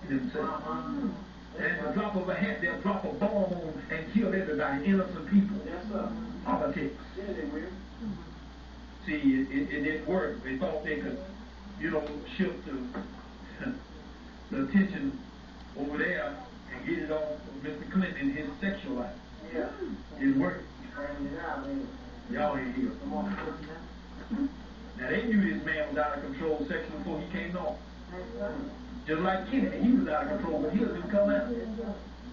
themselves. And at the drop of a hat, they'll drop a bomb on and kill everybody, innocent people. Yes, sir. Politics. Yeah, they will. See, it didn't work. They thought they could, shift the attention over there and get it off of Mr. Clinton and his sexual life. Yeah. It worked. Yeah, Y'all ain't here. Now, they knew this man was out of control sexually before he came on. Just like Kennedy, he was out of control, but he didn't come out.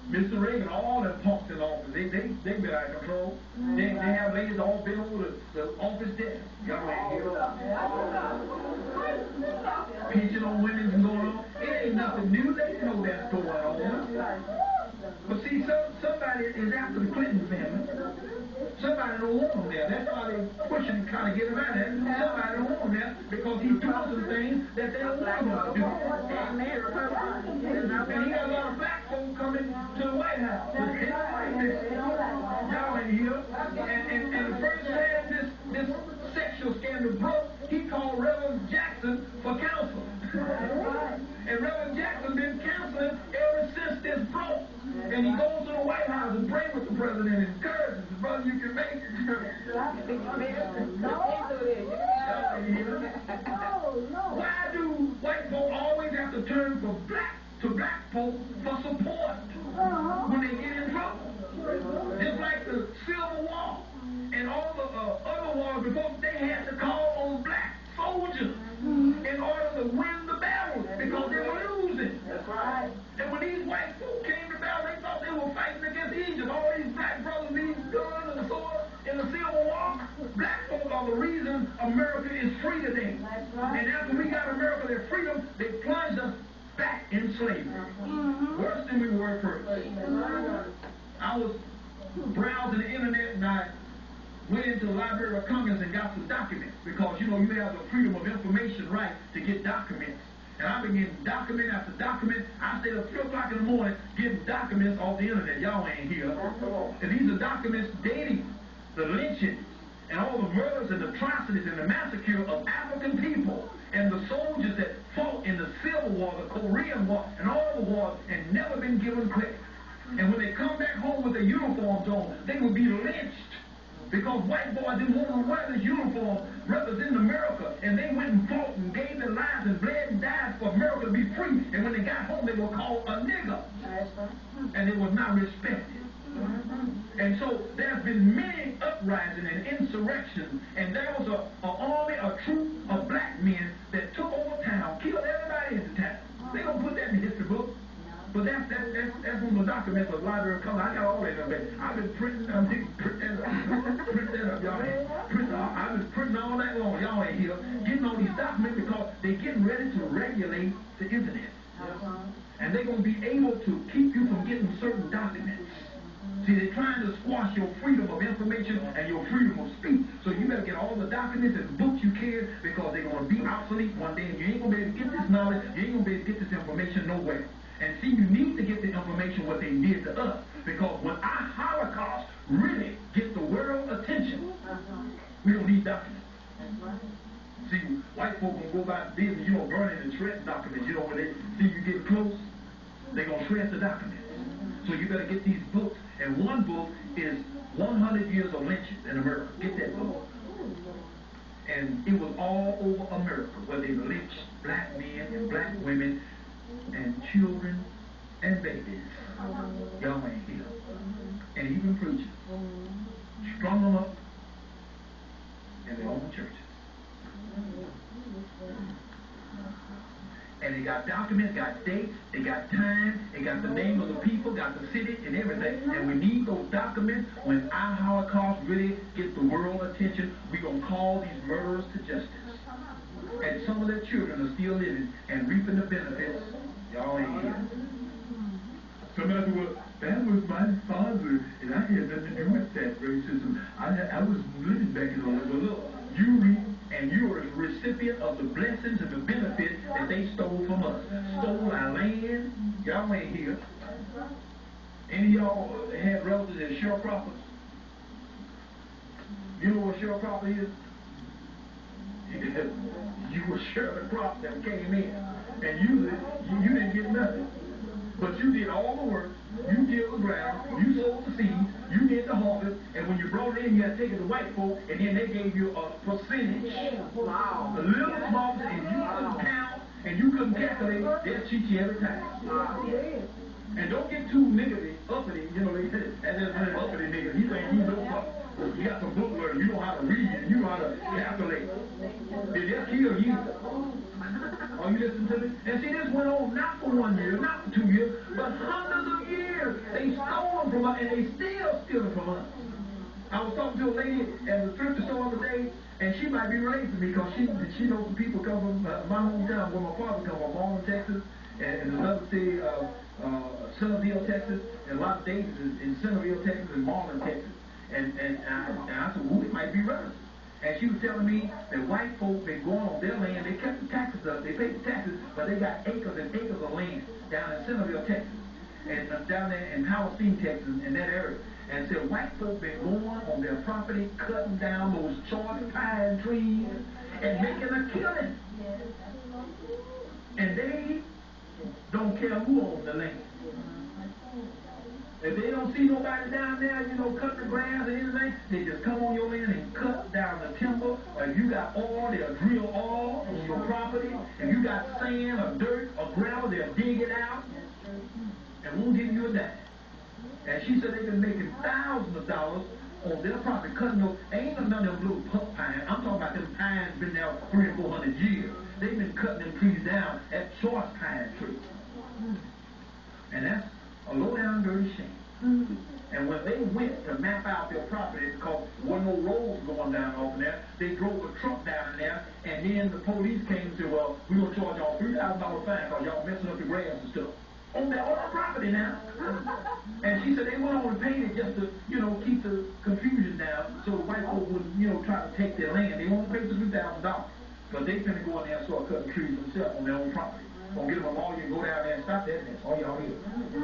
Mr. Reagan, all them punks in office, they been out of control. They have ladies all been over the office desk. Y'all ain't here. Pinching on women and going on. It ain't nothing new. They know that's going on. But see, somebody is after the Clinton family. Somebody don't want him there. That's why they push him to kind of get him out of there. Somebody don't want him there because he's doing some things that they don't want him to do. And he got a lot of black folk coming to the White House. Y'all ain't here. And the first time this sexual scandal broke, he called Reverend Jackson for counsel. And Reverend Jackson been counseling ever since this broke. And he goes to the White House and prays with the president and encourages him, brother, you can make it. Why do white folk always have to turn to black folk for support when they get in trouble? Just like the Civil War and all the other wars before, they had to call on black soldiers in order to win the battle because they were losing. That's right. And when these white folk came to battle, they thought they were fighting against Egypt. All these black brothers, these guns and swords in the Civil War. Black folk are the reason America is free today. That's right. And after we got America their freedom, they plunged us back in slavery. Worse than we were first. I was browsing the internet and I went into the Library of Congress and got some documents because, you have the freedom of information right to get documents. And I've been getting document after document. I stayed up 3 o'clock in the morning getting documents off the internet. Y'all ain't here. And these are documents dating the lynchings and all the murders and atrocities and the massacre of African people and the soldiers that fought in the Civil War, the Korean War, and all the wars and never been given credit. And when they come back home with their uniforms on, they will be lynched. Because white boys didn't want to wear this uniform representing America. And they went and fought and gave their lives and bled and died for America to be free. And when they got home, they were called a nigger. And they were not respected. And so there's been many uprisings and insurrections. And there was an army, a troop of black men that took over town, killed everybody in the town. They don't put that in the history book. But that's one of the documents of the Library of Congress. I got all that up there. I've been printing that up, y'all. I've been printing all that long. Y'all ain't here. Getting all these documents because they're getting ready to regulate the internet. And they're going to be able to keep you from getting certain documents. See, they're trying to squash your freedom of information and your freedom of speech. So you better get all the documents and books you can because they're going to be obsolete one day and you ain't going to be able to get this knowledge, you ain't going to be able to get this information nowhere. And see, you need to get the information what they did to us. Because when our Holocaust really gets the world's attention, we don't need documents. See, white folk gonna go about business, burning and shredding documents. When they see you get close, they're gonna shred the documents. So you better get these books. And one book is 100 Years of Lynching in America. Get that book. And it was all over America where they lynched black men and black women and children and babies. Y'all ain't here. And even preachers. Strung them up in their own churches. And they got documents, got dates, they got time, they got the name of the people, got the city and everything. And we need those documents when our Holocaust really gets the world attention. We're going to call these murderers to justice. And some of their children are still living and reaping the benefits. Y'all ain't here. Somebody said, well, that was my father, and I had nothing to do with that racism. I was living back in the world. Well, look, you reap, and you are a recipient of the blessings and the benefits that they stole from us. Stole our land. Y'all ain't here. Any of y'all have relatives as sharecroppers? You know what sharecropper is? You were sharing the crop that came in. And usually, you didn't get nothing. But you did all the work. You tilled the ground. You sowed the seeds. You did the harvest. And when you brought it in, you had to take it to white folk, and then they gave you a percentage. Wow. A little small, and you couldn't count, and you couldn't calculate. They'll cheat you every time. Wow. And don't get too niggity, uppity, you know, and there's an uppity nigga. You think you know something. You got some book learning. You know how to read, and you know how to calculate. Did that kill you? Are you listening to me? And see, this went on not for 1 year, not for 2 years, but hundreds of years. They stole them from us, and they still steal them from us. I was talking to a lady at the thrift store the other day, and she might be related to me because she knows some people come from my hometown, where my father comes from, Marlin, Texas, and another city, Centerville, Texas, and a lot of Davis is in Centerville, Texas, and Marlin, Texas. And I said, well, we might be relatives. And she was telling me that white folk been going on their land. They kept the taxes up. They paid the taxes, but they got acres and acres of land down in Centerville, Texas, and down there in Palestine, Texas, in that area. And said white folk been going on their property, cutting down those choice pine trees and making a killing. And they don't care who owns the land. If they don't see nobody down there, you know, cutting the grass or anything, they just come on your land and cut down the timber. Or if you got oil, they'll drill oil on your property. If you got sand or dirt or gravel, they'll dig it out and won't give you a dime. And she said they've been making thousands of dollars on their property, cutting those. Ain't none of them little pup pines. I'm talking about them pines been there for 300 or 400 years. They've been cutting them trees down at choice pine trees. And that's a low down dirty shame. And when they went to map out their property, because there wasn't no roads going down over there, they drove a truck down in there, and then the police came and said, well, we're going to charge y'all $3,000 fine because y'all messing up the grass and stuff. On their own property now. And she said they went on and paid it just to, you know, keep the confusion down so the white folk wouldn't, you know, try to take their land. They won't pay the $3,000 because they finna go in there and start cutting trees themselves on their own property. Gonna get them a lawyer and go down there and stop that mess. All y'all here.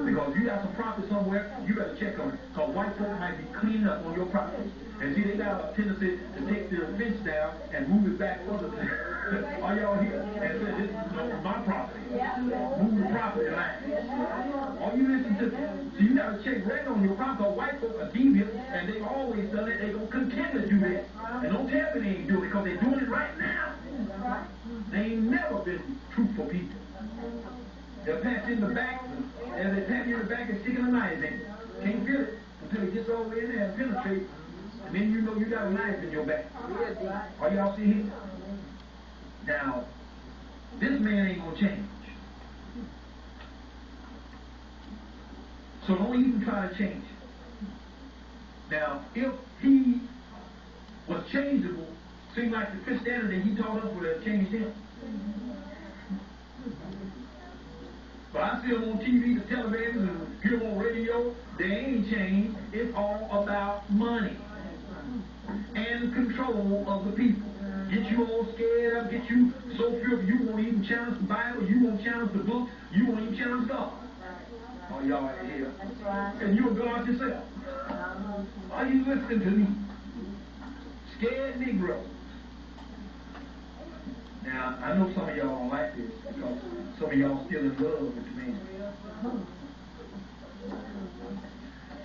Because if you got some property somewhere, you better check on it. Because white folk might be cleaning up on your property. And see, they got a tendency to take their fence down and move it back further. Are y'all here? And say, this is my property. Move the property line. Are you listening to me? So you got to check right on your property. Because white folk are devious, and they've always done it. They're going to continue to do that. And don't tell me they ain't doing it, because they're doing it right now. They ain't never been truthful people. They'll pat you in the back, and they pat you in the back and sticking a knife in. Can't feel it until it gets all the way in there and penetrate. And then you know you got a knife in your back. Are y'all see here? Now, this man ain't gonna change. So don't even try to change it. Now, if he was changeable, seemed like the Christianity he taught us would have changed him. But I see them on TV, the television, and hear them on radio. They ain't changed. It's all about money and control of the people. Get you all scared up, get you so fearful you won't even challenge the Bible, you won't challenge the book, you won't even challenge God. Oh, y'all are here. And you're God yourself. Are you listening to me? Scared Negroes. Now, I know some of y'all don't like this because some of y'all still in love with the man.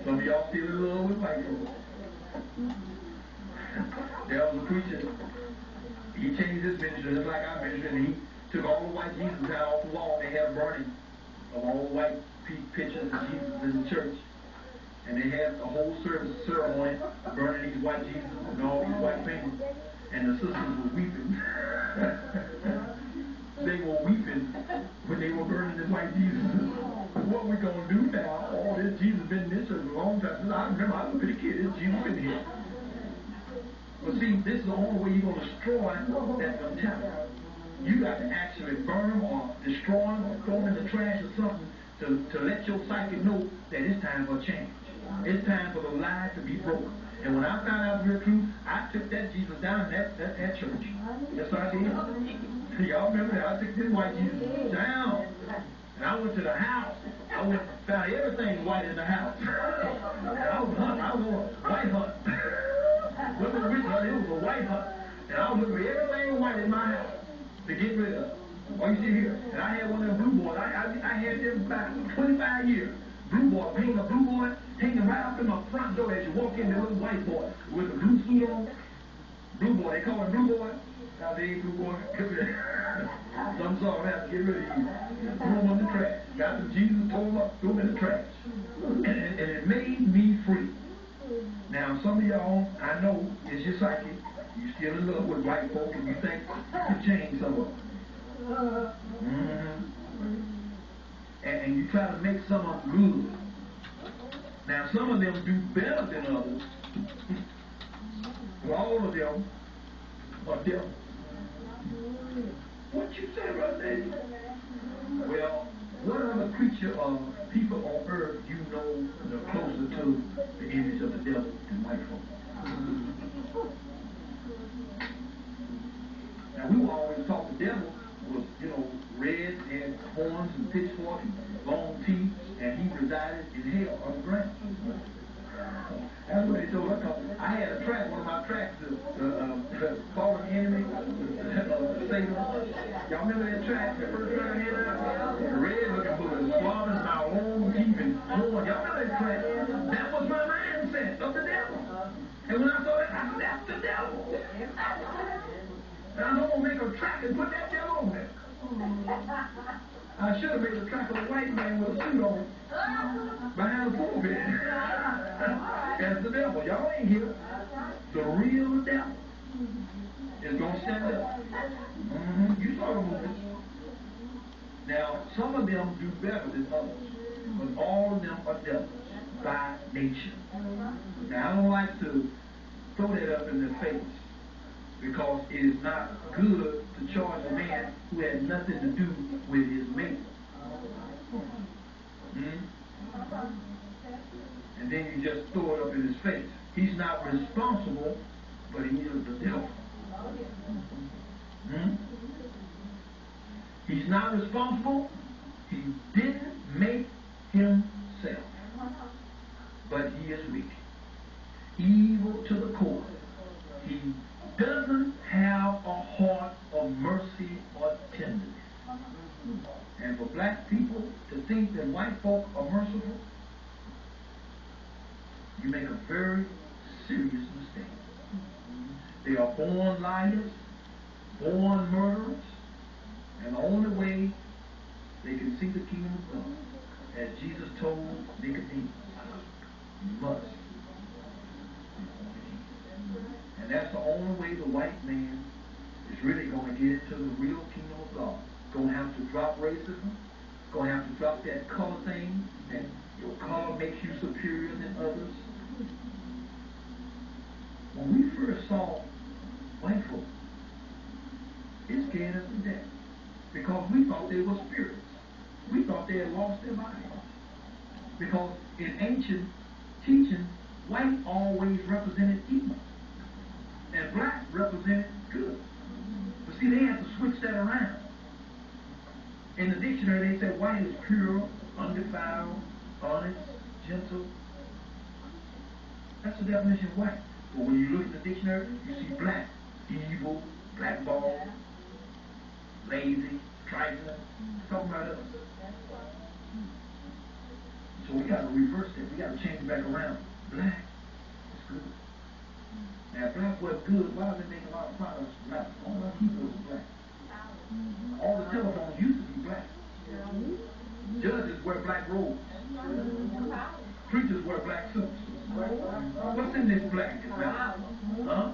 Some of y'all still in love with white folks. There was a preacher. He changed his ministry just like I mentioned, and he took all the white Jesus out off the wall. They had burning of all the white pictures of Jesus in the church. And they had a whole service ceremony burning these white Jesus and all these white things. And the sisters were weeping. They were weeping when they were burning this white Jesus. What we gonna do now? Oh, this Jesus been in this church for a long time. I remember I was a pretty kid. This Jesus been here. But see, this is the only way you're gonna destroy that mentality. You got to actually burn them or destroy them or throw them in the trash or something to let your psyche know that it's time for change. It's time for the lie to be broken. And when I found out the real truth, I took that Jesus down at that church. Yes, I did. Y'all remember that? I took this white Jesus down. And I went to the house. I went and found everything white in the house. And I was hunting. I was on a white hunt. It wasn't a witch hunt. It was a white hunt. And I was looking for everything white in my house to get rid of. Oh, you see here? And I had one of them blue boys. I had them about 25 years. Blue boy, hanging a blue boy, hanging right up in my front door as you walk in. There was a white boy with a blue suit on. Blue boy, they call him blue boy. Now they ain't blue boy. Some sort have to get rid of you. Throw him in the trash. Got the Jesus, told him up, threw him in the trash. And it made me free. Now some of y'all, I know, it's your psyche. You still in love with white folk and you think you can change some of them. And you try to make some of them good. Now some of them do better than others. But all of them are devils. What you say, Brother David? Well, what other creature or people on earth you know are closer to the image of the devil than white folk? Now we will always talk the devil was, red, had horns and pitchforks and long teeth, and he resided in hell underground. That's what they told us. I had a track, one of my tracks, the fallen enemy, Satan. Y'all remember that track, the first track I had? The red looking for the swabbing my long teeth and horn. Y'all remember that track? That was my mindset of the devil. And when I saw that, I said, that's the devil. And I'm going to make a track and put that devil on there. I should have made a track of a white man with a suit on behind the pulpit. That's the devil. Y'all ain't here. The real devil is going to stand up. You saw the movie. Now, some of them do better than others, but all of them are devils by nature. Now, I don't like to throw that up in their face, because it is not good to charge a man who had nothing to do with his mate. And then you just throw it up in his face. He's not responsible, but he is the devil. He's not responsible. He didn't make himself, but he is weak. Evil to the core. He doesn't have a heart of mercy or tenderness. And for black people to think that white folk are merciful, you make a very serious mistake. They are born liars, born murderers, and the only way they can see the kingdom of God, as Jesus told Nicodemus, you must. And that's the only way the white man is really going to get into the real kingdom of God. Going to have to drop racism. Going to have to drop that color thing, that your color makes you superior than others. When we first saw white folk, it scared us to death, because we thought they were spirits. We thought they had lost their minds. Because in ancient teaching, white always represented evil, and black represented good. But see, they had to switch that around. In the dictionary, they said white is pure, undefiled, honest, gentle. That's the definition of white. But when you look at the dictionary, you see black, evil, blackball, lazy, trifling. It's talking about us. So we got to reverse that. We got to change it back around. Black is good. Now, if black was good, why do they make a lot of products black? All our keyboards are black. All the telephones used to be black. Judges wear black robes. Preachers wear black suits. What's in this black now? Huh?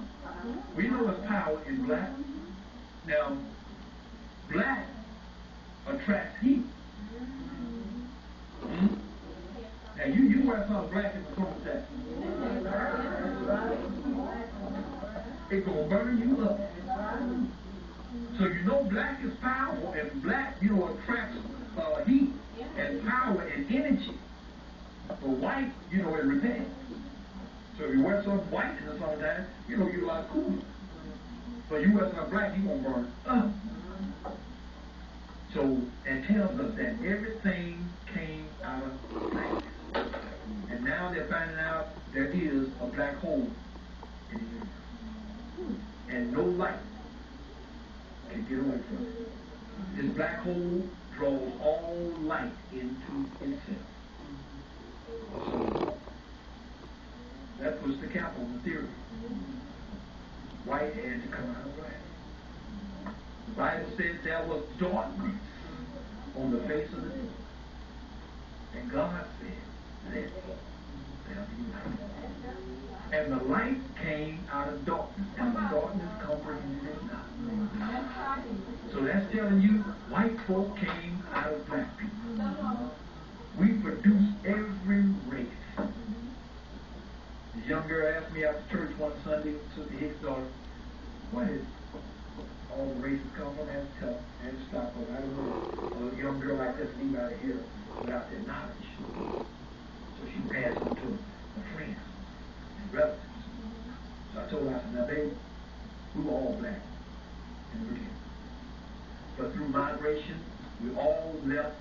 We know there's power in black. Now, black attracts heat. Now, you wear something black in the summertime. It's going to burn you up. So you know black is powerful, and black, attracts heat and power and energy. But white, it repels. So if you wear something white in the summertime, you're a lot cooler. So you wear something black, you're going to burn up. So it tells us that everything came out of black. And now they're finding out there is a black hole in the universe. And no light can get away from it. This black hole draws all light into itself. So that puts the cap on the theory. White had to come out of black. The Bible says there was darkness on the face of the deep. And God said, let there be light. And the light came out of darkness, and the darkness comprehended it not. So that's telling you, white folk came out of black people. We produce every race. The young girl asked me after church one Sunday, Sister Hicks' daughter, where did all the races come from? I had to tell her, I had to stop her. I don't know a young girl like this leave out of here without their knowledge. So she passed it to her friends and relatives. So I told her, I said, now baby, we were all black in the beginning. But through migration, we all left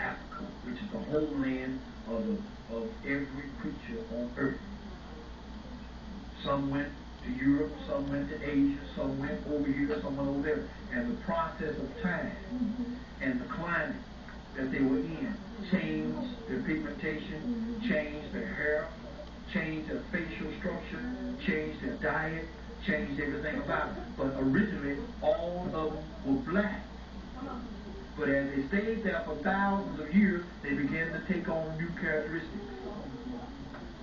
Africa, which is the homeland of every creature on earth. Some went to Europe, some went to Asia, some went over here, some went over there. And the process of time and the climate that they were in changed their pigmentation, changed their hair, changed their facial structure, changed their diet, changed everything about it. But originally, all of them were black. But as they stayed there for thousands of years, they began to take on new characteristics.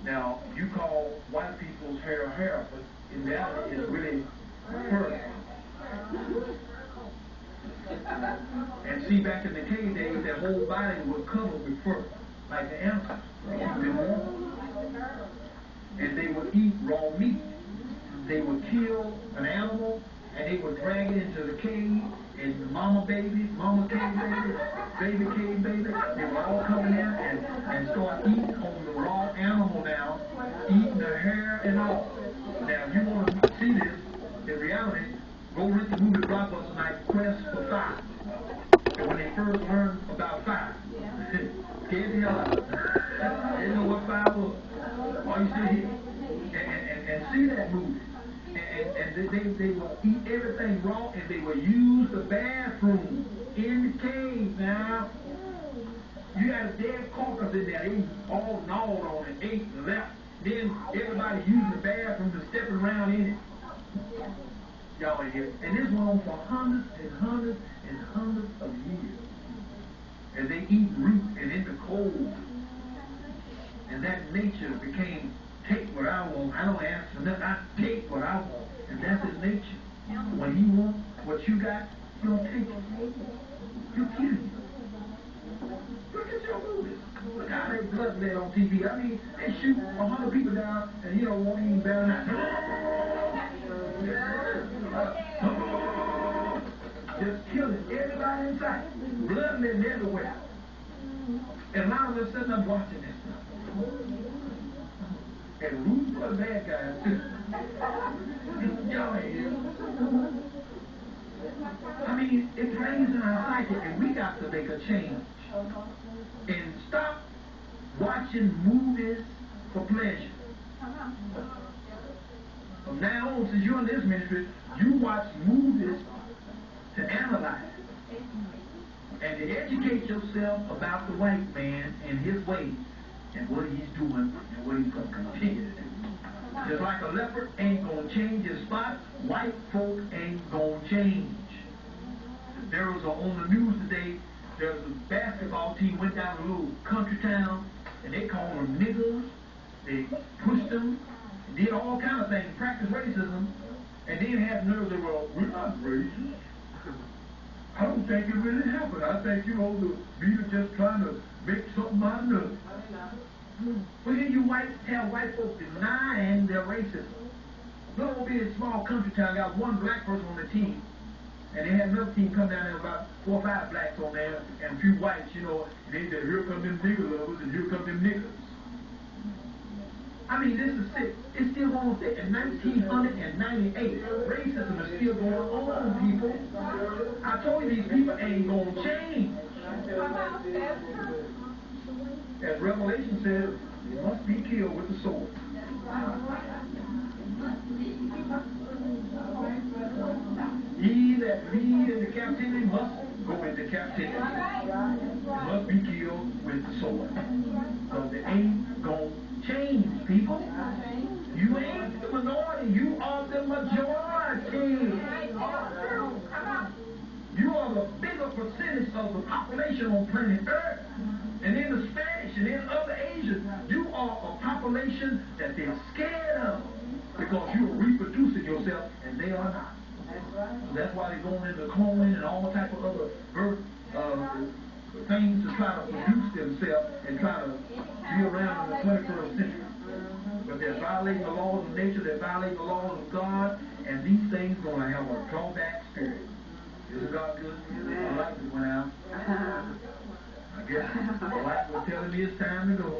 Now, you call white people's hair, but in reality, it's really fur. And see, back in the cave days, their whole body was covered with fur, like the animals. They keep them warm. And they would eat raw meat. They would kill an animal, and they would drag it into the cave, and mama cave baby, baby cave baby, they would all come in and start eating on the raw animal now, eating the hair and all. Now, if you want to see this, in reality, go rent the movie Blockbuster Night, Quest for Fire. And when they first learned about fire, scared the hell out of them. They didn't know what fire was. All you see here. And see that movie. And they will eat everything raw, and they will use the bathroom in the cave. Now, you got a dead carcass in there. They all gnawed on it, ate and left. Then everybody using the bathroom to step around in it. Y'all in here. And this went on for hundreds and hundreds and hundreds of years. And they eat root and in the cold. And that nature became, take what I want. I don't ask for nothing. I take what I want. And that's his nature. When he wants what you got, he don't take it. He'll kill you. Look at your movies. Look how they blood bled on TV. I mean, they shoot 100 people down, and you don't want any better just killing everybody in sight. Blood bled everywhere. And a lot of us sitting up watching this stuff. And rooting for the bad guys, too. Y'all ain't here. I mean, it plays in our psyche, and we got to make a change. And stop watching movies for pleasure. From now on, since you're in this ministry, you watch movies to analyze and to educate yourself about the white man and his ways and what he's doing and what he's going to continue to do. Just like a leopard ain't going to change his spot, white folk ain't going to change. There was on the news today, there was a basketball team went down a little country town, and they called them niggers. They pushed them, did all kind of things, practiced racism, and then had nerves that, well, we're not racist. I don't think it really happened. I think, the media just trying to make something out of nothing. Well, then you have white folks denying their racism. Look over here in a small country town, got one black person on the team, and they had another team come down there, about 4 or 5 blacks on there, and a few whites, and they said, here come them nigger lovers, and here come them niggers. I mean, this is sick. It's still going on. In 1998, racism is still going on, people. I told you these people ain't going to change. As Revelation says, they must be killed with the sword. Ye that lead into captivity must go must be killed with the sword. So they ain't gonna change, people. You ain't the minority, you are the majority. You are the bigger percentage of the population on planet Earth. And in the Spanish and in other Asians, you are a population that they're scared of because you are reproducing yourself and they are not. That's why they're going into cloning and all type of other birth things to try to produce themselves and try to be around in the 21st century. But they're violating the laws of nature, they're violating the laws of God, and these things are going to have a drawback spirit. Isn't God good? I like it went out. I guess the light was telling me it's time to go.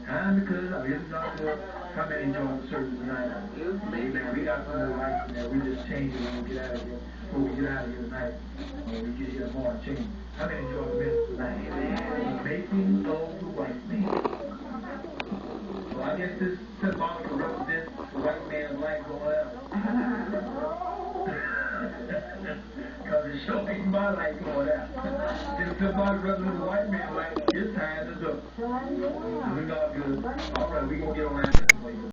Time to cut it out. Isn't God good? How many enjoyed the service tonight? Amen. We got some more lights in there. We just changed it when we get out of here. Before we get out of here tonight, when we get here tomorrow, change. How many enjoyed the message tonight? The making of the white man. So I guess this symbolic represents the white man's life going out. Because it's showing my light going out. It's symbolic represents the white man's life. His time is up. We got good. All right, we're going to get on that.